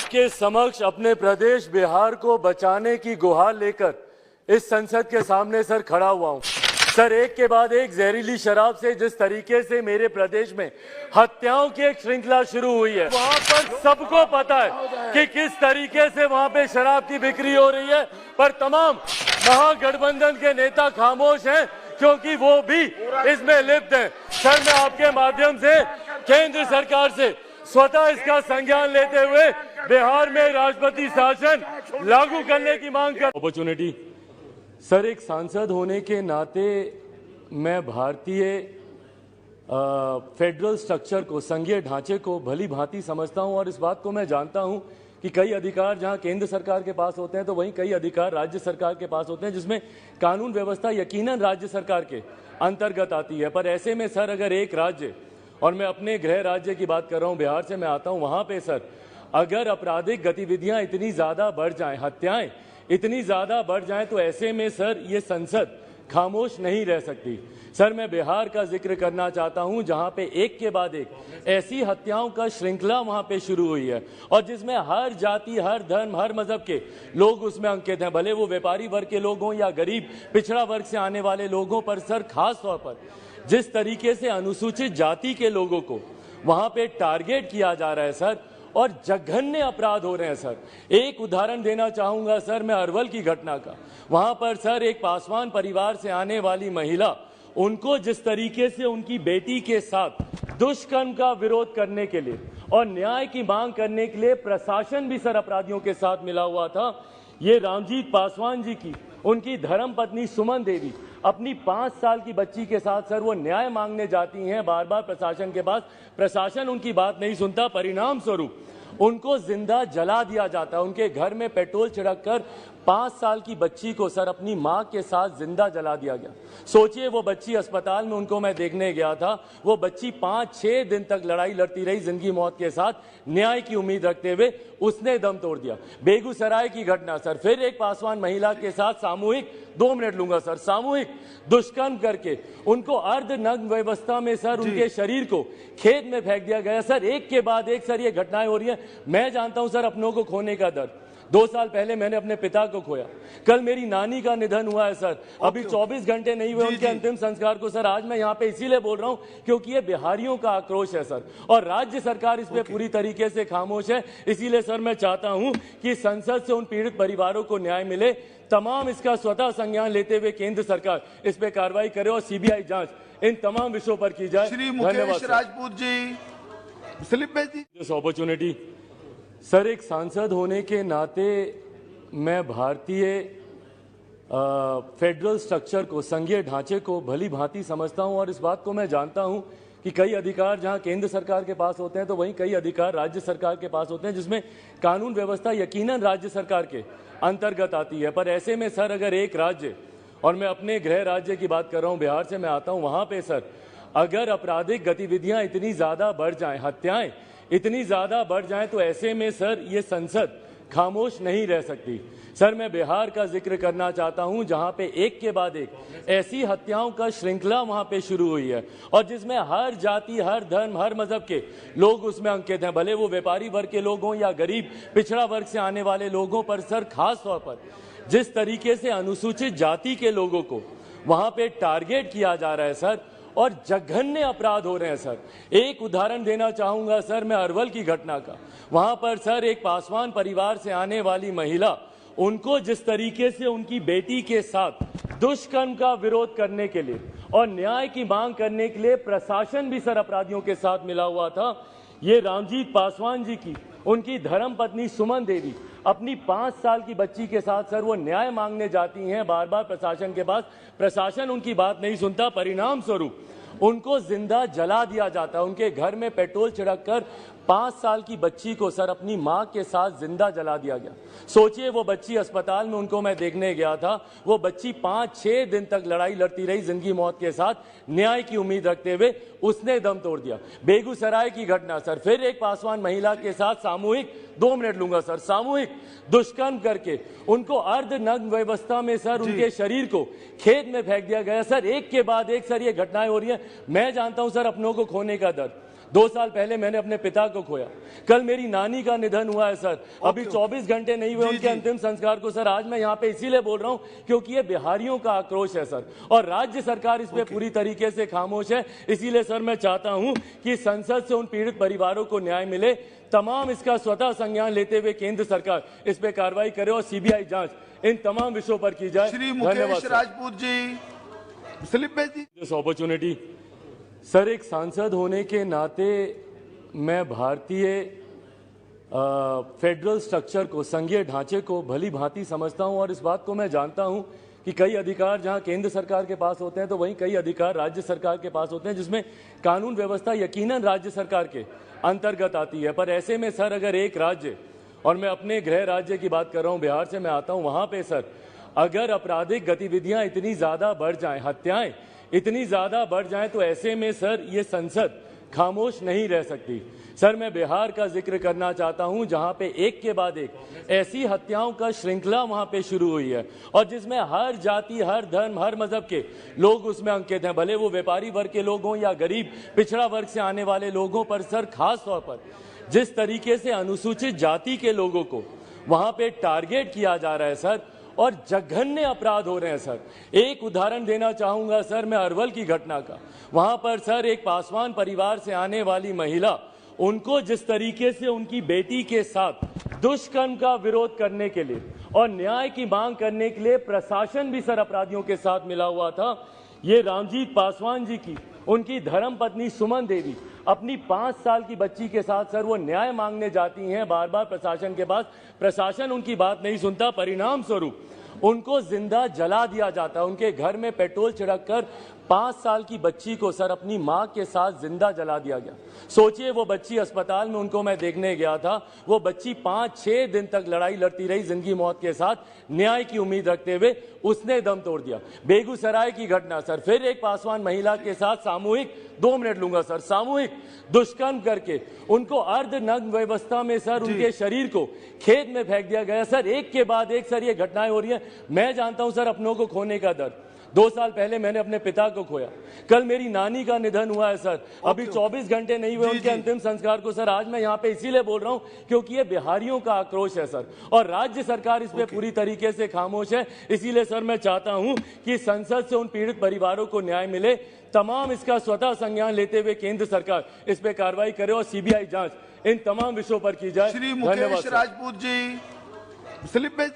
आपके समक्ष अपने प्रदेश बिहार को बचाने की गुहार लेकर इस संसद के सामने सर खड़ा हुआ हूं। सर, एक के बाद एक जहरीली शराब से जिस तरीके से मेरे प्रदेश में हत्याओं की एक श्रृंखला शुरू हुई है, वहां पर सबको पता है कि किस तरीके से वहां पे शराब की बिक्री हो रही है, पर तमाम महागठबंधन के नेता खामोश हैं क्योंकि वो भी इसमें लिप्त हैं। सर, मैं आपके माध्यम से केंद्र सरकार से स्वतः इसका संज्ञान लेते हुए बिहार में राष्ट्रपति शासन लागू करने की मांग कर अपॉर्चुनिटी। सर, एक सांसद होने के नाते मैं भारतीय फेडरल स्ट्रक्चर को, संघीय ढांचे को भली भांति समझता हूं और इस बात को मैं जानता हूं कि कई अधिकार जहां केंद्र सरकार के पास होते हैं तो वहीं कई अधिकार राज्य सरकार के पास होते हैं, जिसमें कानून व्यवस्था यकीनन राज्य सरकार के अंतर्गत आती है। पर ऐसे में सर, अगर एक राज्य, और मैं अपने गृह राज्य की बात कर रहा हूं, बिहार से मैं आता हूं, वहां पे सर अगर आपराधिक गतिविधियां इतनी ज्यादा बढ़ जाएं, हत्याएं इतनी ज्यादा बढ़ जाएं, तो ऐसे में सर ये संसद खामोश नहीं रह सकती। सर, मैं बिहार का जिक्र करना चाहता हूं जहां पे एक के बाद एक ऐसी हत्याओं का श्रृंखला वहां पे शुरू हुई है और जिसमें हर जाति, हर धर्म, हर मजहब के लोग उसमें अंकित हैं, भले वो व्यापारी वर्ग के लोग हों या गरीब पिछड़ा वर्ग से आने वाले लोगों पर सर खास तौर पर जिस तरीके से अनुसूचित जाति के लोगों को वहां पे टारगेट किया जा रहा है सर, और जघन्य अपराध हो रहे हैं सर। एक उदाहरण देना चाहूंगा सर मैं अरवल की घटना का। वहां पर सर एक पासवान परिवार से आने वाली महिला, उनको जिस तरीके से उनकी बेटी के साथ दुष्कर्म का विरोध करने के लिए और न्याय की मांग करने के लिए प्रशासन भी सर अपराधियों के साथ मिला हुआ था। ये रामजीत पासवान जी की उनकी धर्मपत्नी सुमन देवी अपनी 5 साल की बच्ची के साथ सर वो न्याय मांगने जाती हैं बार बार प्रशासन के पास। प्रशासन उनकी बात नहीं सुनता, परिणाम स्वरूप उनको जिंदा जला दिया जाता है। उनके घर में पेट्रोल छिड़क कर 5 साल की बच्ची को सर अपनी मां के साथ जिंदा जला दिया गया। सोचिए, वो बच्ची अस्पताल में, उनको मैं देखने गया था, वो बच्ची 5-6 दिन तक लड़ाई लड़ती रही जिंदगी मौत के साथ, न्याय की उम्मीद रखते हुए उसने दम तोड़ दिया। बेगूसराय की घटना सर, फिर एक पासवान महिला के साथ सामूहिक, 2 मिनट लूंगा सर, सामूहिक दुष्कर्म करके उनको अर्धनग्न व्यवस्था में सर उनके शरीर को खेत में फेंक दिया गया। सर, एक के बाद एक सर ये घटनाएं हो रही हैं। मैं जानता हूं सर अपनों को खोने का दर्द। 2 साल पहले मैंने अपने पिता को खोया, कल मेरी नानी का निधन हुआ है सर, अभी 24 घंटे नहीं हुए उनके अंतिम संस्कार को। सर, आज मैं यहाँ पे इसीलिए बोल रहा हूँ क्योंकि ये बिहारियों का आक्रोश है सर, और राज्य सरकार इस पे पूरी तरीके से खामोश है। इसीलिए सर मैं चाहता हूँ कि संसद से उन पीड़ित परिवारों को न्याय मिले। तमाम इसका स्वतः संज्ञान लेते हुए केंद्र सरकार इस पे कार्रवाई करे और सीबीआई जांच इन तमाम विषयों पर की जाए। श्री मुकेश राजपूत जी, स्लिप भेजिए। This opportunity. सर, एक सांसद होने के नाते मैं भारतीय फेडरल स्ट्रक्चर को, संघीय ढांचे को भली भांति समझता हूं और इस बात को मैं जानता हूं कि कई अधिकार जहां केंद्र सरकार के पास होते हैं तो वहीं कई अधिकार राज्य सरकार के पास होते हैं, जिसमें कानून व्यवस्था यकीनन राज्य सरकार के अंतर्गत आती है। पर ऐसे में सर अगर एक राज्य, और मैं अपने गृह राज्य की बात कर रहा हूं, बिहार से मैं आता हूं, वहां पे सर अगर आपराधिक गतिविधियां इतनी ज्यादा बढ़ जाएं, हत्याएं इतनी ज्यादा बढ़ जाएं, तो ऐसे में सर ये संसद खामोश नहीं रह सकती। सर, मैं बिहार का जिक्र करना चाहता हूं जहां पे एक के बाद एक ऐसी हत्याओं का श्रृंखला वहां पे शुरू हुई है और जिसमें हर जाति, हर धर्म, हर मजहब के लोग उसमें अंकित हैं, भले वो व्यापारी वर्ग के लोग हों या गरीब पिछड़ा वर्ग से आने वाले लोगों पर सर खास तौर पर जिस तरीके से अनुसूचित जाति के लोगों को वहां पे टारगेट किया जा रहा है सर, और जघन्य अपराध हो रहे हैं सर। एक उदाहरण देना चाहूंगा सर मैं अरवल की घटना का। वहां पर सर एक पासवान परिवार से आने वाली महिला, उनको जिस तरीके से उनकी बेटी के साथ दुष्कर्म का विरोध करने के लिए और न्याय की मांग करने के लिए प्रशासन भी सर अपराधियों के साथ मिला हुआ था। ये रामजीत पासवान जी की उनकी धर्मपत्नी सुमन देवी अपनी 5 साल की बच्ची के साथ सर वो न्याय मांगने जाती हैं बार बार प्रशासन के पास। प्रशासन उनकी बात नहीं सुनता, परिणाम स्वरूप उनको जिंदा जला दिया जाता है। उनके घर में पेट्रोल छिड़क कर 5 साल की बच्ची को सर अपनी मां के साथ जिंदा जला दिया गया। सोचिए, वो बच्ची अस्पताल में, उनको मैं देखने गया था, वो बच्ची 5-6 दिन तक लड़ाई लड़ती रही जिंदगी मौत के साथ, न्याय की उम्मीद रखते हुए उसने दम तोड़ दिया। बेगूसराय की घटना सर, फिर एक पासवान महिला के साथ सामूहिक, 2 मिनट लूंगा सर, सामूहिक दुष्कर्म करके उनको अर्धनग्न व्यवस्था में सर उनके शरीर को खेत में फेंक दिया गया। सर, एक के बाद एक सर ये घटनाएं हो रही हैं। मैं जानता हूं सर अपनों को खोने का दर्द। 2 साल पहले मैंने अपने पिता को खोया, कल मेरी नानी का निधन हुआ है सर, अभी 24 घंटे नहीं हुए उनके अंतिम संस्कार को सर। आज मैं यहाँ पे इसीलिए बोल रहा हूँ क्योंकि ये बिहारियों का आक्रोश है सर, और राज्य सरकार इस पे पूरी तरीके से खामोश है। इसीलिए सर मैं चाहता हूँ कि संसद से उन पीड़ित परिवारों को न्याय मिले, तमाम इसका स्वतः संज्ञान लेते हुए केंद्र सरकार इस पे कार्रवाई करे और सीबीआई जांच इन तमाम विषयों पर की जाए। श्री मुकेश राजपूत जी, स्लिप भेजिए। दिस अपॉर्चुनिटी सर, एक सांसद होने के नाते मैं भारतीय फेडरल स्ट्रक्चर को, संघीय ढांचे को भली भांति समझता हूं, और इस बात को मैं जानता हूं कि कई अधिकार जहां केंद्र सरकार के पास होते हैं तो वहीं कई अधिकार राज्य सरकार के पास होते हैं, जिसमें कानून व्यवस्था यकीनन राज्य सरकार के अंतर्गत आती है। पर ऐसे में सर, अगर एक राज्य, और मैं अपने गृह राज्य की बात कर रहा हूं, बिहार से मैं आता हूं, वहां पे सर अगर आपराधिक गतिविधियां इतनी ज्यादा बढ़ जाएं, हत्याएं इतनी ज्यादा बढ़ जाएं, तो ऐसे में सर ये संसद खामोश नहीं रह सकती। सर मैं बिहार का जिक्र करना चाहता हूं, जहां पे एक के बाद एक ऐसी हत्याओं का श्रृंखला वहां पे शुरू हुई है, और जिसमें हर जाति, हर धर्म, हर मजहब के लोग उसमें अंकित हैं, भले वो व्यापारी वर्ग के लोग हों या गरीब पिछड़ा वर्ग से आने वाले लोगों पर सर खास तौर पर जिस तरीके से अनुसूचित जाति के लोगों को वहां पे टारगेट किया जा रहा है सर, और जघन्य अपराध हो रहे हैं सर। एक उदाहरण देना चाहूंगा सर मैं अरवल की घटना का। वहां पर सर एक पासवान परिवार से आने वाली महिला, उनको जिस तरीके से उनकी बेटी के साथ दुष्कर्म का विरोध करने के लिए और न्याय की मांग करने के लिए प्रशासन भी सर अपराधियों के साथ मिला हुआ था। ये रामजीत पासवान जी की उनकी धर्मपत्नी सुमन देवी अपनी 5 साल की बच्ची के साथ सर वो न्याय मांगने जाती हैं बार बार प्रशासन के पास। प्रशासन उनकी बात नहीं सुनता, परिणाम स्वरूप उनको जिंदा जला दिया जाता है। उनके घर में पेट्रोल छिड़क कर 5 साल की बच्ची को सर अपनी मां के साथ जिंदा जला दिया गया। सोचिए, वो बच्ची अस्पताल में, उनको मैं देखने गया था, वो बच्ची 5-6 दिन तक लड़ाई लड़ती रही जिंदगी मौत के साथ, न्याय की उम्मीद रखते हुए उसने दम तोड़ दिया। बेगूसराय की घटना सर, फिर एक पासवान महिला के साथ सामूहिक, 2 मिनट लूंगा सर, सामूहिक दुष्कर्म करके उनको अर्धनग्न व्यवस्था में सर उनके शरीर को खेत में फेंक दिया गया। सर एक के बाद एक सर ये घटनाएं हो रही हैं। मैं जानता हूं सर अपनों को खोने का दर्द। 2 साल पहले मैंने अपने पिता को खोया, कल मेरी नानी का निधन हुआ है सर, अभी 24 घंटे नहीं हुए उनके अंतिम संस्कार को सर। आज मैं यहाँ पे इसीलिए बोल रहा हूँ क्योंकि ये बिहारियों का आक्रोश है सर, और राज्य सरकार इस पे पूरी तरीके से खामोश है। इसीलिए सर मैं चाहता हूँ कि संसद से उन पीड़ित परिवारों को न्याय मिले, तमाम इसका स्वतः संज्ञान लेते हुए केंद्र सरकार इस पे कार्रवाई करे और सीबीआई जांच इन तमाम विषयों पर की जाए। श्री मुकेश राजपूत जी, स्लिप भेजिए।